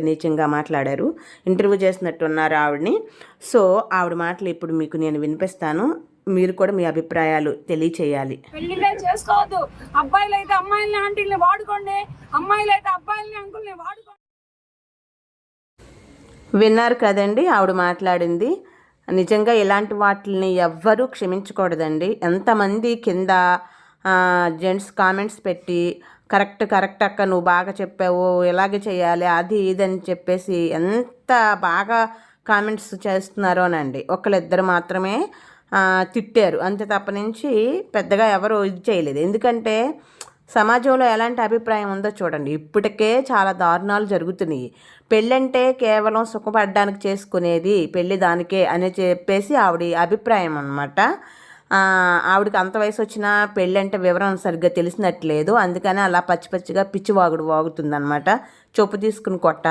నీచంగా మాట్లాడారు. ఇంటర్వ్యూ చేసినట్టున్నారు ఆవిడని. సో ఆవిడ మాటలు ఇప్పుడు మీకు నేను వినిపిస్తాను. మీరు కూడా మీ అభిప్రాయాలు తెలియచేయాలి. పెళ్లిలే చేసుకోవద్దు. అబ్బాయిలు అయితే అమ్మాయిల్ని ఆంటీల్ని వాడుకోండి, అమ్మాయిలు అయితే అబ్బాయిల్ని అంకుల్ని వాడుకోండి. విన్నారు కదండి ఆవిడ మాట్లాడింది. నిజంగా ఇలాంటి వాటిని ఎవ్వరూ క్షమించకూడదండి. ఎంతమంది కింద జెంట్స్ కామెంట్స్ పెట్టి కరెక్ట్ అక్క, నువ్వు బాగా చెప్పావు, ఇలాగే చేయాలి, అది ఇదని చెప్పేసి ఎంత బాగా కామెంట్స్ చేస్తున్నారోనండి. ఒకళ్ళిద్దరు మాత్రమే తిట్టారు అంతే, తప్ప నుంచి పెద్దగా ఎవరు ఇది చేయలేదు. ఎందుకంటే సమాజంలో ఎలాంటి అభిప్రాయం ఉందో చూడండి. ఇప్పటికే చాలా దారుణాలు జరుగుతున్నాయి. పెళ్ళంటే కేవలం సుఖపడడానికి చేసుకునేది, పెళ్ళి దానికే అని చెప్పేసి ఆవిడ అభిప్రాయం అన్నమాట. ఆవిడకి అంత వయసు వచ్చినా పెళ్ళంటే వివరం సరిగ్గా తెలిసినట్లేదు. అందుకని అలా పచ్చి పచ్చిగా పిచ్చి వాగుడు వాగుతుందన్నమాట. చొప్పు తీసుకుని కొట్టాలి.